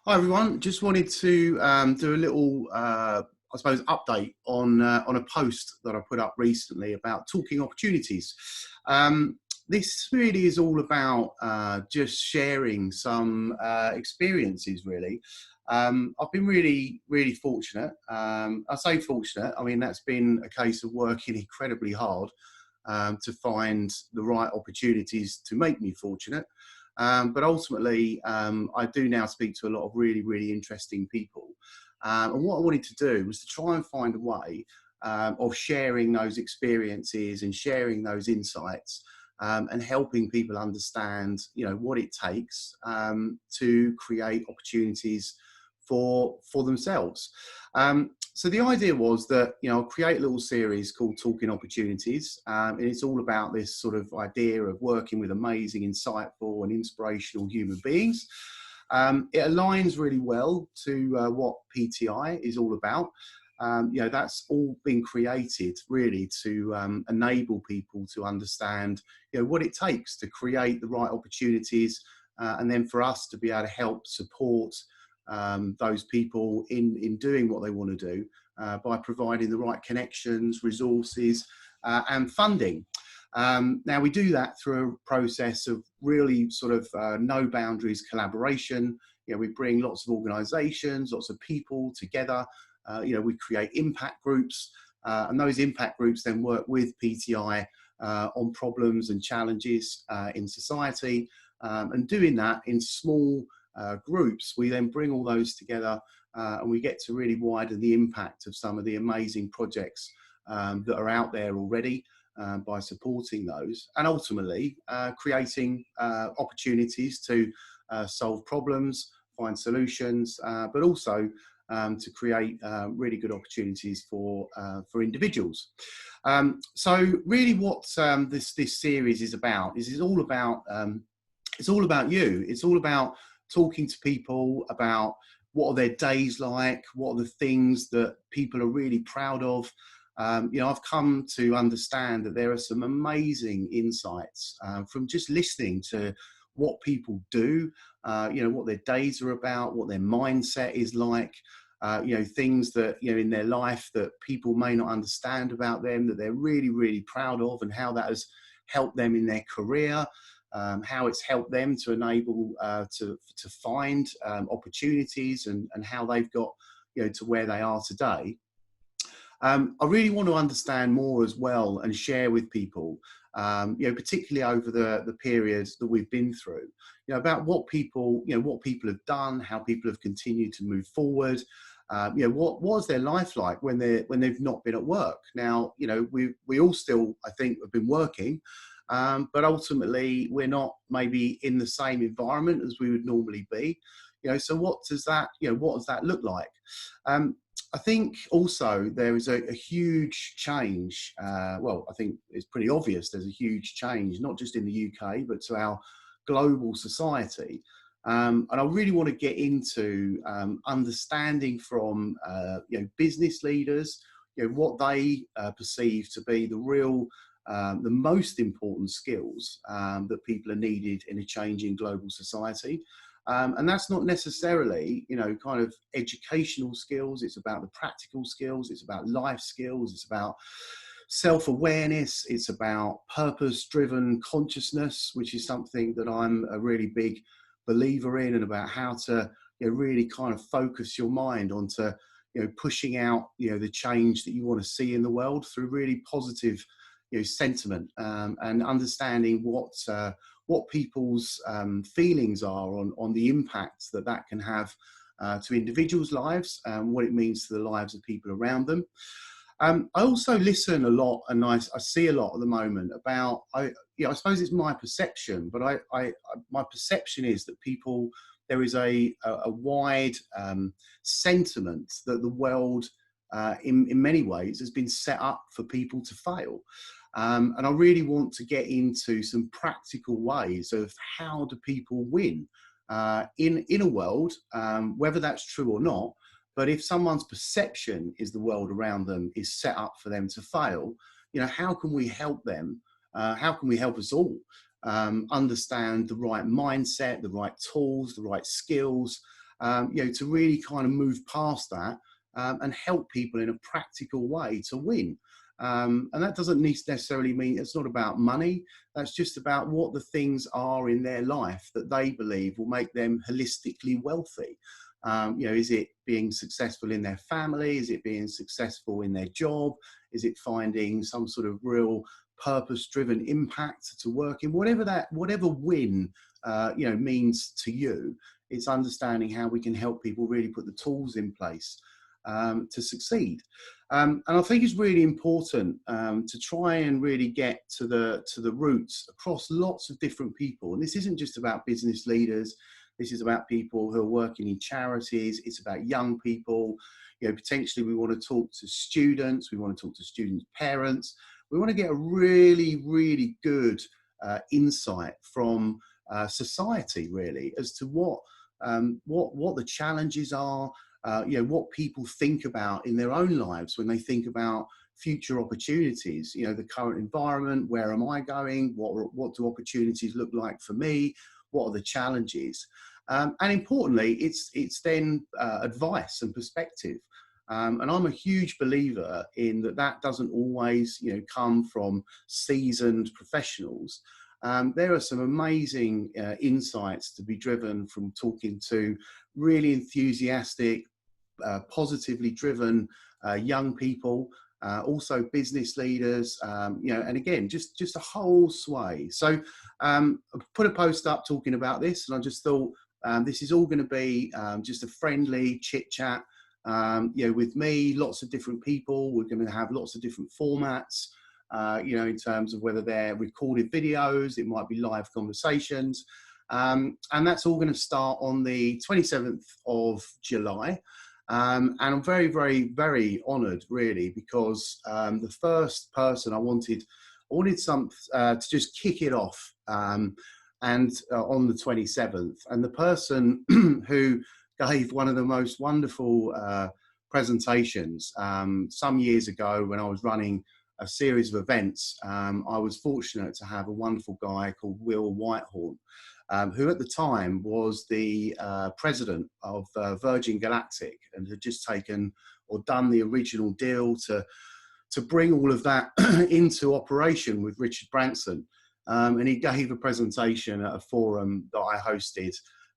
Hi everyone. Just wanted to do a little, I suppose, update on a post that I put up recently about talking opportunities. This really is all about just sharing some experiences. Really, I've been really fortunate. I say fortunate. I mean that's been a case of working incredibly hard to find the right opportunities to make me fortunate. But ultimately, I do now speak to a lot of really interesting people. And what I wanted to do was to try and find a way of sharing those experiences and sharing those insights and helping people understand, what it takes to create opportunities for themselves. So the idea was that I'll create a little series called Talking Opportunities, and it's all about this sort of idea of working with amazing, insightful, and inspirational human beings. It aligns really well to what PTI is all about. That's all been created really to enable people to understand, what it takes to create the right opportunities, and then for us to be able to help support those people in doing what they want to do by providing the right connections, resources, and funding. Now we do that through a process of really sort of no boundaries collaboration. We bring lots of organisations, lots of people together. We create impact groups, and those impact groups then work with PTI on problems and challenges in society, and doing that in small groups. We then bring all those together and we get to really widen the impact of some of the amazing projects that are out there already by supporting those, and ultimately creating opportunities to solve problems, find solutions, but also to create really good opportunities for individuals. So really what this series is about is it's all about you. It's all about talking to people about what are their days like, what are the things that people are really proud of. I've come to understand that there are some amazing insights from just listening to what people do, what their days are about, what their mindset is like, things that, in their life that people may not understand about them, that they're really proud of, and how that has helped them in their career. How it's helped them to enable to find opportunities, and how they've got to where they are today. I really want to understand more as well and share with people, particularly over the periods that we've been through, about what people have done, how people have continued to move forward. What was their life like when they've not been at work? Now, we all still, I think, have been working. But ultimately, we're not maybe in the same environment as we would normally be. So what does that look like? I think also there is a huge change. Well, I think it's pretty obvious there's a huge change, not just in the UK, but to our global society. And I really want to get into understanding from business leaders, what they perceive to be the most important skills that people are needed in a changing global society. And that's not necessarily, kind of educational skills. It's about the practical skills. It's about life skills. It's about self-awareness. It's about purpose-driven consciousness, which is something that I'm a really big believer in, and about how to really kind of focus your mind onto pushing out the change that you want to see in the world through really positive sentiment, and understanding what people's feelings are on the impact that can have to individuals' lives, and what it means to the lives of people around them. I also listen a lot, and I see a lot at the moment about, I suppose it's my perception, but my perception is that there is a wide sentiment that the world, in many ways, has been set up for people to fail. And I really want to get into some practical ways of how do people win in a world, whether that's true or not. But if someone's perception is the world around them is set up for them to fail, how can we help them? How can we help us all understand the right mindset, the right tools, the right skills, to really kind of move past that and help people in a practical way to win. And that doesn't necessarily mean it's not about money. That's just about what the things are in their life that they believe will make them holistically wealthy. Is it being successful in their family? Is it being successful in their job? Is it finding some sort of real purpose-driven impact to work in? Whatever win, means to you, it's understanding how we can help people really put the tools in place to succeed. And I think it's really important to try and really get to the roots across lots of different people. And this isn't just about business leaders. This is about people who are working in charities. It's about young people. Potentially we want to talk to students. We want to talk to students' parents. We want to get a really, really good insight from society, really, as to what the challenges are. What people think about in their own lives when they think about future opportunities. The current environment. Where am I going? What do opportunities look like for me? What are the challenges? And importantly, it's then advice and perspective. And I'm a huge believer in that doesn't always, come from seasoned professionals. There are some amazing insights to be driven from talking to really enthusiastic, positively driven young people, also business leaders, and again, just a whole sway. So I put a post up talking about this, and I just thought this is all going to be just a friendly chit chat. With me, lots of different people. We're going to have lots of different formats, in terms of whether they're recorded videos, it might be live conversations. And that's all going to start on the 27th of July. And I'm very, very, very honoured, really, because the first person I wanted some to just kick it off, and on the 27th, and the person who gave one of the most wonderful presentations some years ago when I was running a series of events. I was fortunate to have a wonderful guy called Will Whitehorn, who at the time was the president of Virgin Galactic and had just taken or done the original deal to bring all of that into operation with Richard Branson. And he gave a presentation at a forum that I hosted,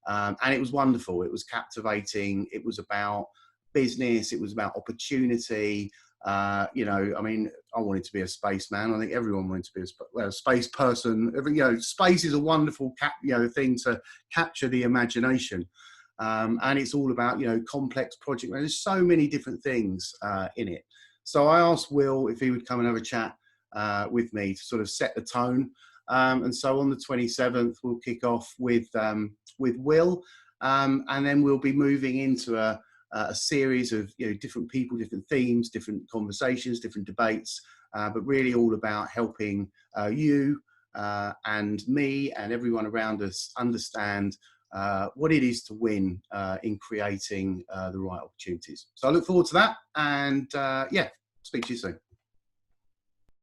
and it was wonderful. It was captivating. It was about business. It was about opportunity. I wanted to be a spaceman. I think everyone wanted to be a space person. Space is a wonderful thing to capture the imagination. And it's all about, complex project. There's so many different things in it. So I asked Will if he would come and have a chat with me to sort of set the tone. And so on the 27th, we'll kick off with Will, and then we'll be moving into a series of different people, different themes, different conversations, different debates, but really all about helping you and me and everyone around us understand what it is to win in creating the right opportunities. So I look forward to that, and speak to you soon.